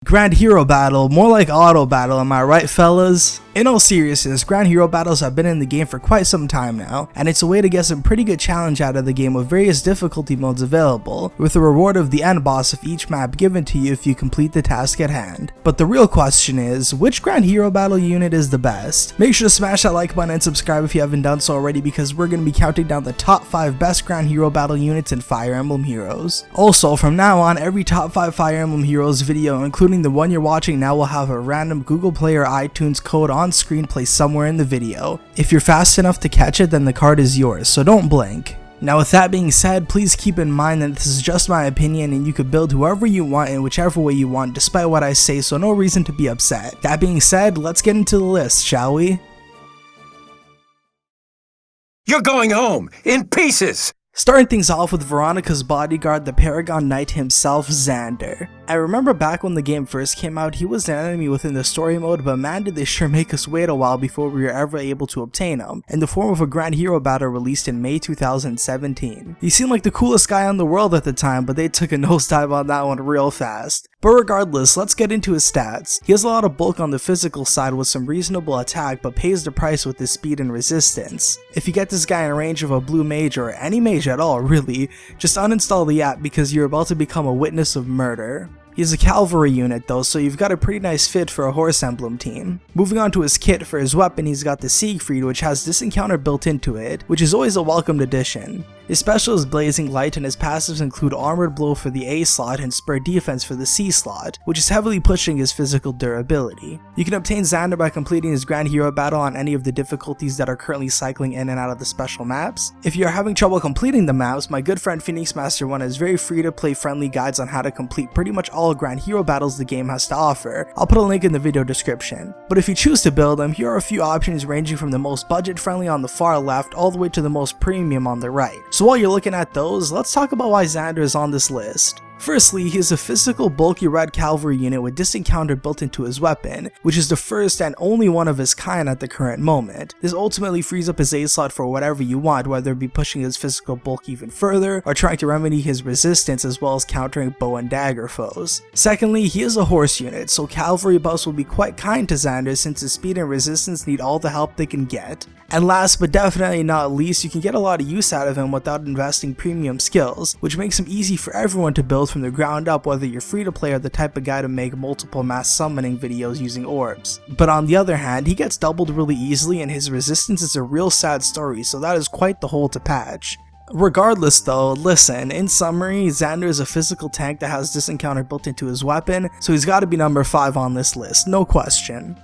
Grand Hero Battle, more like Auto Battle, am I right fellas? In all seriousness, Grand Hero Battles have been in the game for quite some time now, and it's a way to get some pretty good challenge out of the game with various difficulty modes available, with the reward of the end boss of each map given to you if you complete the task at hand. But the real question is, which Grand Hero Battle unit is the best? Make sure to smash that like button and subscribe if you haven't done so already, because we're going to be counting down the top 5 best Grand Hero Battle units in Fire Emblem Heroes. Also, from now on, every top 5 Fire Emblem Heroes video, including the one you're watching now, will have a random Google Play or iTunes code on screen placed somewhere in the video. If you're fast enough to catch it, then the card is yours, so don't blink. Now with that being said, please keep in mind that this is just my opinion and you could build whoever you want in whichever way you want despite what I say, so no reason to be upset. That being said, let's get into the list, shall we? You're going home, in pieces! Starting things off with Veronica's bodyguard, the Paragon Knight himself, Zander. I remember back when the game first came out, he was an enemy within the story mode, but man did they sure make us wait a while before we were ever able to obtain him, in the form of a Grand Hero Battle released in May 2017. He seemed like the coolest guy in the world at the time, but they took a nosedive on that one real fast. But regardless, let's get into his stats. He has a lot of bulk on the physical side with some reasonable attack, but pays the price with his speed and resistance. If you get this guy in range of a blue mage, or any mage at all really, just uninstall the app because you're about to become a witness of murder. He's a cavalry unit though, so you've got a pretty nice fit for a horse emblem team. Moving on to his kit, for his weapon he's got the Siegfried, which has this encounter built into it, which is always a welcomed addition. His special is Blazing Light and his passives include Armored Blow for the A slot and Spur Defense for the C slot, which is heavily pushing his physical durability. You can obtain Zander by completing his Grand Hero Battle on any of the difficulties that are currently cycling in and out of the special maps. If you are having trouble completing the maps, my good friend Phoenix Master 1 has very free to play friendly guides on how to complete pretty much all Grand Hero Battles the game has to offer. I'll put a link in the video description. But if you choose to build them, here are a few options ranging from the most budget friendly on the far left all the way to the most premium on the right. So while you're looking at those, let's talk about why Zander is on this list. Firstly, he is a physical bulky red cavalry unit with this encounter built into his weapon, which is the first and only one of his kind at the current moment. This ultimately frees up his A slot for whatever you want, whether it be pushing his physical bulk even further, or trying to remedy his resistance as well as countering bow and dagger foes. Secondly, he is a horse unit, so cavalry buffs will be quite kind to Zander since his speed and resistance need all the help they can get. And last but definitely not least, you can get a lot of use out of him without investing premium skills, which makes him easy for everyone to build from the ground up, whether you're free to play or the type of guy to make multiple mass summoning videos using orbs. But on the other hand, he gets doubled really easily and his resistance is a real sad story, so that is quite the hole to patch. Regardless though, listen, in summary, Zander is a physical tank that has this encounter built into his weapon, so he's got to be number 5 on this list, no question.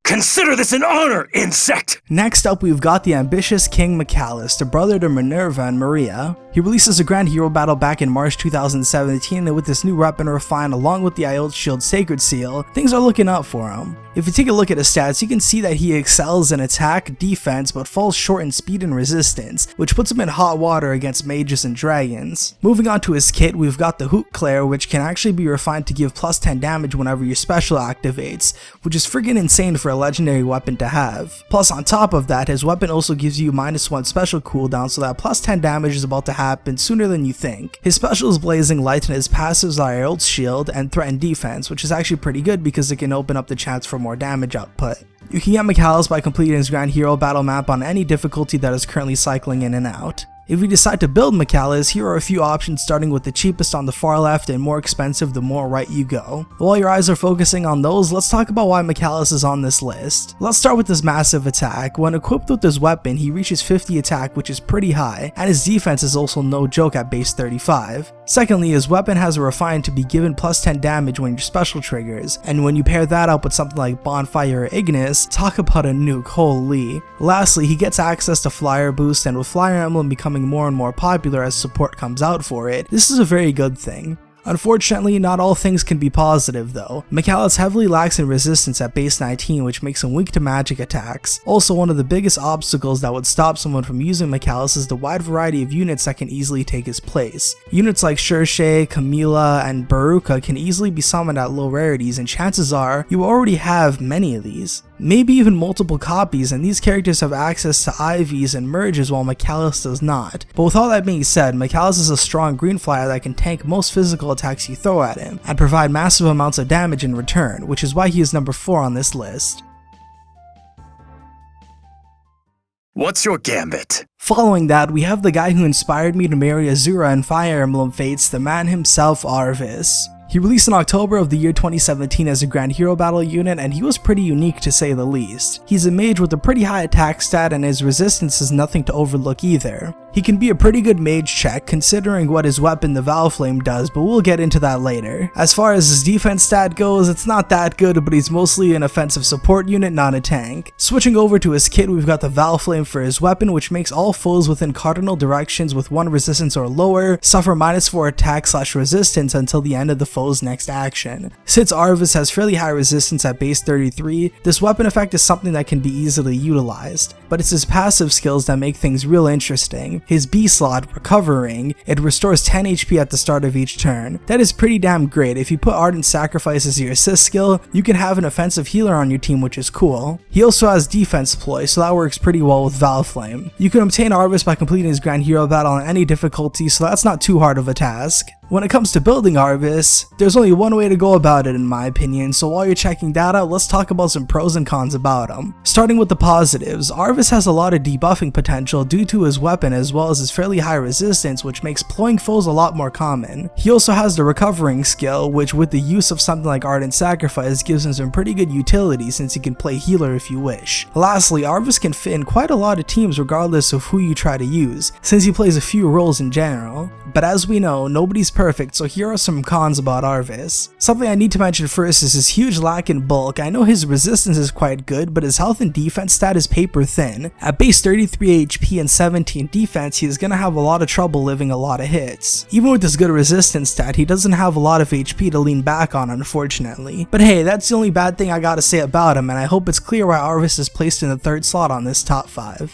Consider this an honor, insect! Next up, we've got the ambitious King Mchale, the brother to Minerva and Maria. He releases a Grand Hero Battle back in March 2017, and with this new weapon refined along with the Iota Shield Sacred Seal, things are looking up for him. If you take a look at his stats, you can see that he excels in attack, defense, but falls short in speed and resistance, which puts him in hot water against mages and dragons. Moving on to his kit, we've got the Hoot Claire, which can actually be refined to give plus 10 damage whenever your special activates, which is friggin' insane for a legendary weapon to have. Plus on top of that, his weapon also gives you -1 special cooldown, so that plus 10 damage is about to happen sooner than you think. His special is Blazing Light and his passives are Iota Shield and Threatened Defense, which is actually pretty good because it can open up the chance for more damage output. You can get Mchale's by completing his Grand Hero Battle map on any difficulty that is currently cycling in and out. If you decide to build Mchale's, here are a few options starting with the cheapest on the far left and more expensive the more right you go. While your eyes are focusing on those, let's talk about why Mchale's is on this list. Let's start with his massive attack. When equipped with his weapon, he reaches 50 attack, which is pretty high, and his defense is also no joke at base 35. Secondly, his weapon has a refine to be given plus 10 damage when your special triggers, and when you pair that up with something like Bonfire or Ignis, talk about a nuke, holy. Lastly, he gets access to Flyer Boost, and with Fire Emblem becoming more and more popular as support comes out for it, this is a very good thing. Unfortunately, not all things can be positive though. Mchale heavily lacks in resistance at base 19, which makes him weak to magic attacks. Also, one of the biggest obstacles that would stop someone from using Mchale is the wide variety of units that can easily take his place. Units like Shershe, Camila, and Baruka can easily be summoned at low rarities, and chances are you already have many of these. maybe even multiple copies, and these characters have access to IVs and merges while Mchale does not. But with all that being said, Mchale is a strong green flyer that can tank most physical attacks you throw at him, and provide massive amounts of damage in return, which is why he is number 4 on this list. What's your gambit? Following that, we have the guy who inspired me to marry Azura in Fire Emblem Fates, the man himself, Arvest. He released in October of the year 2017 as a Grand Hero Battle unit, and he was pretty unique to say the least. He's a mage with a pretty high attack stat, and his resistance is nothing to overlook either. He can be a pretty good mage check considering what his weapon the Valflame does, but we'll get into that later. As far as his defense stat goes, it's not that good, but he's mostly an offensive support unit, not a tank. Switching over to his kit, we've got the Valflame for his weapon, which makes all foes within cardinal directions with 1 resistance or lower suffer -4 attack/resistance until the end of the foe's next action. Since Arvest has fairly high resistance at base 33, this weapon effect is something that can be easily utilized, but it's his passive skills that make things real interesting. His B slot, Recovering, it restores 10 HP at the start of each turn. That is pretty damn great. If you put Ardent Sacrifice as your assist skill, you can have an offensive healer on your team, which is cool. He also has Defense Ploy, so that works pretty well with Valflame. You can obtain Arvest by completing his Grand Hero Battle on any difficulty, so that's not too hard of a task. When it comes to building Arvest, there's only one way to go about it in my opinion, so while you're checking that out, let's talk about some pros and cons about him. Starting with the positives, Arvest has a lot of debuffing potential due to his weapon as well as his fairly high resistance, which makes ploying foes a lot more common. He also has the Recovering skill, which with the use of something like Ardent Sacrifice gives him some pretty good utility since he can play healer if you wish. Lastly, Arvest can fit in quite a lot of teams regardless of who you try to use, since he plays a few roles in general. But as we know, nobody's perfect, so here are some cons about Arvest. Something I need to mention first is his huge lack in bulk. I know his resistance is quite good, but his health and defense stat is paper thin. At base 33 HP and 17 defense, he is gonna have a lot of trouble living a lot of hits. Even with his good resistance stat, he doesn't have a lot of HP to lean back on, unfortunately. But hey, that's the only bad thing I gotta say about him, and I hope it's clear why Arvest is placed in the 3rd slot on this top 5.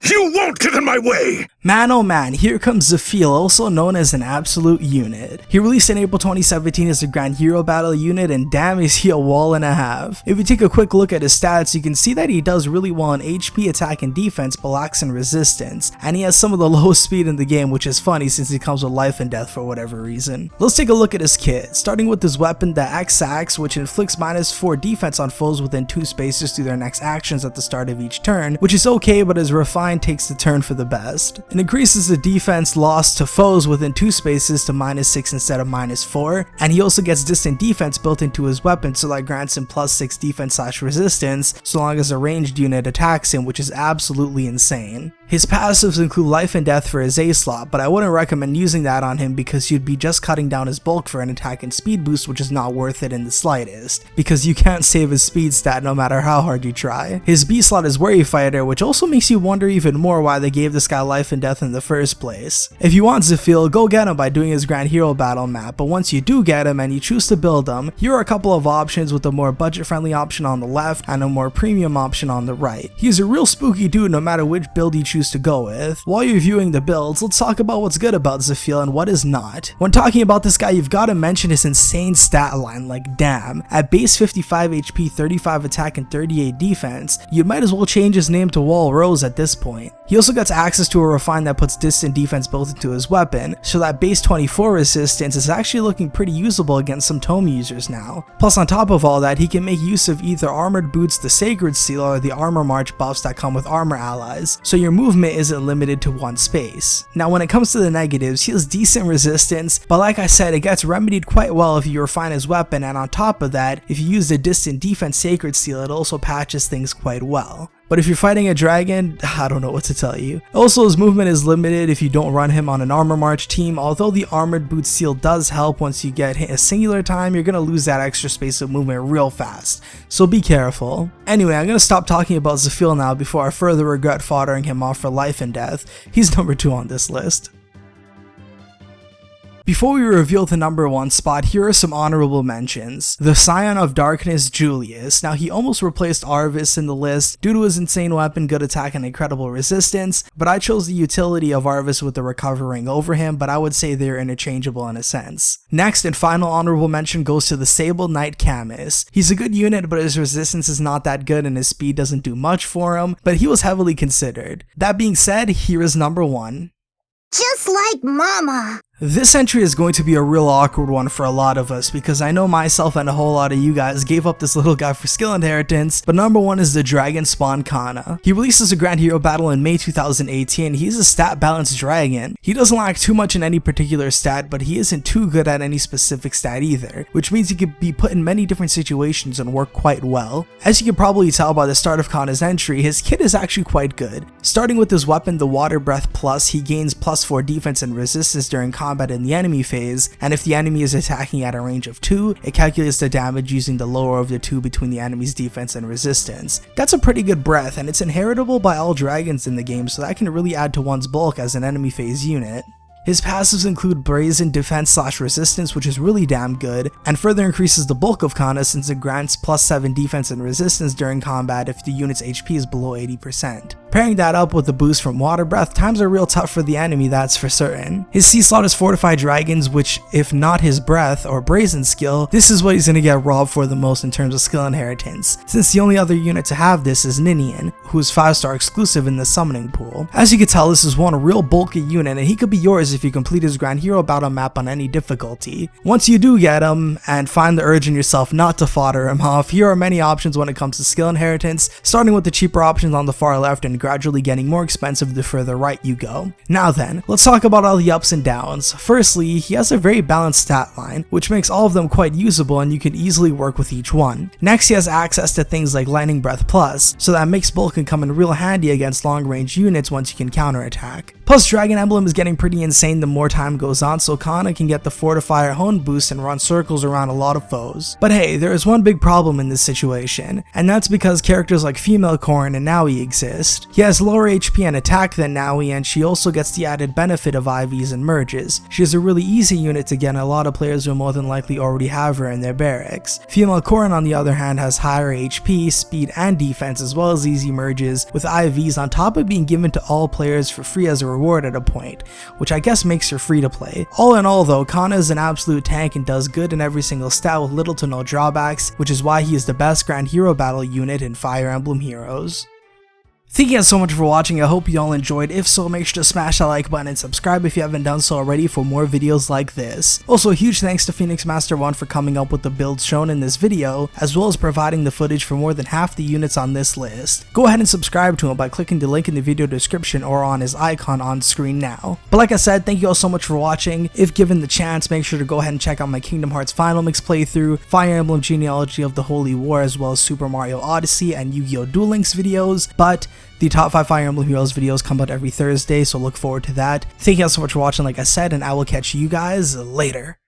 You won't get in my way! Man oh man, here comes Zafiel, also known as an absolute unit. He released in April 2017 as a Grand Hero Battle unit, and damn is he a wall and a half. If you take a quick look at his stats, you can see that he does really well in HP, attack, and defense, but lacks in resistance, and he has some of the lowest speed in the game, which is funny since he comes with life and death for whatever reason. Let's take a look at his kit, starting with his weapon, the X-Axe, which inflicts -4 defense on foes within 2 spaces through their next actions at the start of each turn, which is okay, but is refined takes the turn for the best. It increases the defense lost to foes within 2 spaces to -6 instead of -4, and he also gets distant defense built into his weapon, so that grants him +6 defense/resistance so long as a ranged unit attacks him, which is absolutely insane. His passives include life and death for his A slot, but I wouldn't recommend using that on him because you'd be just cutting down his bulk for an attack and speed boost, which is not worth it in the slightest, because you can't save his speed stat no matter how hard you try. His B slot is Worry Fighter, which also makes you wonder even more why they gave this guy life and death in the first place. If you want Zafiel, go get him by doing his Grand Hero Battle map, but once you do get him and you choose to build him, here are a couple of options with a more budget-friendly option on the left and a more premium option on the right. He's a real spooky dude no matter which build you choose to go with. While you're viewing the builds, let's talk about what's good about Zafiel and what is not. When talking about this guy, you've got to mention his insane stat line, like damn. At base 55 HP, 35 attack, and 38 defense, you might as well change his name to Wall Rose at this point. He also gets access to a refine that puts distant defense built into his weapon, so that base 24 resistance is actually looking pretty usable against some tome users now. Plus on top of all that, he can make use of either Armored Boots, the Sacred Seal, or the Armor March buffs that come with armor allies, so your movement isn't limited to 1 space. Now when it comes to the negatives, he has decent resistance, but like I said, it gets remedied quite well if you refine his weapon, and on top of that, if you use the distant defense Sacred Seal, it also patches things quite well. But if you're fighting a dragon, I don't know what to tell you. Also, his movement is limited if you don't run him on an Armor March team, although the Armored Boots seal does help. Once you get hit a singular time, you're gonna lose that extra space of movement real fast, so be careful. Anyway, I'm gonna stop talking about Zafiel now before I further regret foddering him off for life and death. He's number 2 on this list. Before we reveal the number 1 spot, here are some honorable mentions. The Scion of Darkness Julius. Now he almost replaced Arvest in the list due to his insane weapon, good attack, and incredible resistance, but I chose the utility of Arvest with the recovering over him, but I would say they're interchangeable in a sense. Next and final honorable mention goes to the Sable Knight Camus. He's a good unit, but his resistance is not that good and his speed doesn't do much for him, but he was heavily considered. That being said, here is number 1. Just like Mama. This entry is going to be a real awkward one for a lot of us because I know myself and a whole lot of you guys gave up this little guy for skill inheritance, but number 1 is the Dragon Spawn Kanna. He releases a Grand Hero battle in May 2018. He's a stat balanced dragon. He doesn't lack too much in any particular stat, but he isn't too good at any specific stat either, which means he could be put in many different situations and work quite well. As you can probably tell by the start of Kanna's entry, his kit is actually quite good. Starting with his weapon, the Water Breath Plus, he gains +4 defense and resistance during combat in the enemy phase, and if the enemy is attacking at a range of 2, it calculates the damage using the lower of the 2 between the enemy's defense and resistance. That's a pretty good breath, and it's inheritable by all dragons in the game, so that can really add to one's bulk as an enemy phase unit. His passives include Brazen Defense/Resistance, which is really damn good, and further increases the bulk of Kanna since it grants +7 defense and resistance during combat if the unit's HP is below 80%. Pairing that up with the boost from Water Breath, times are real tough for the enemy, that's for certain. His C slot is Fortified Dragons, which, if not his Breath or Brazen skill, this is what he's gonna get robbed for the most in terms of skill inheritance, since the only other unit to have this is Ninian, who's 5-star exclusive in the summoning pool. As you can tell, this is one real bulky unit, and he could be yours if you complete his Grand Hero battle map on any difficulty. Once you do get him, and find the urge in yourself not to fodder him off, here are many options when it comes to skill inheritance, starting with the cheaper options on the far left and gradually getting more expensive the further right you go. Now then, let's talk about all the ups and downs. Firstly, he has a very balanced stat line, which makes all of them quite usable and you can easily work with each one. Next, he has access to things like Lightning Breath Plus, so that Mixed Bulk can come in real handy against long range units once you can counterattack. Plus, Dragon Emblem is getting pretty insane the more time goes on, so Kanna can get the Fortifier Hone boost and run circles around a lot of foes. But hey, there is one big problem in this situation, and that's because characters like Female Corrin and Naui exist. He has lower HP and attack than Naui, and she also gets the added benefit of IVs and merges. She is a really easy unit to get, and a lot of players will more than likely already have her in their barracks. Female Corrin, on the other hand, has higher HP, speed, and defense, as well as easy merges, with IVs on top of being given to all players for free as a reward at a point, which I guess makes her free to play. All in all though, Kanna is an absolute tank and does good in every single stat with little to no drawbacks, which is why he is the best Grand Hero battle unit in Fire Emblem Heroes. Thank you guys so much for watching. I hope you all enjoyed. If so, make sure to smash that like button and subscribe if you haven't done so already for more videos like this. Also, a huge thanks to Phoenix Master 1 for coming up with the builds shown in this video, as well as providing the footage for more than half the units on this list. Go ahead and subscribe to him by clicking the link in the video description or on his icon on screen now. But like I said, thank you all so much for watching. If given the chance, make sure to go ahead and check out my Kingdom Hearts Final Mix playthrough, Fire Emblem Genealogy of the Holy War, as well as Super Mario Odyssey and Yu-Gi-Oh! Duel Links videos. But the top 5 Fire Emblem Heroes videos come out every Thursday, so look forward to that. Thank you guys so much for watching, like I said, and I will catch you guys later.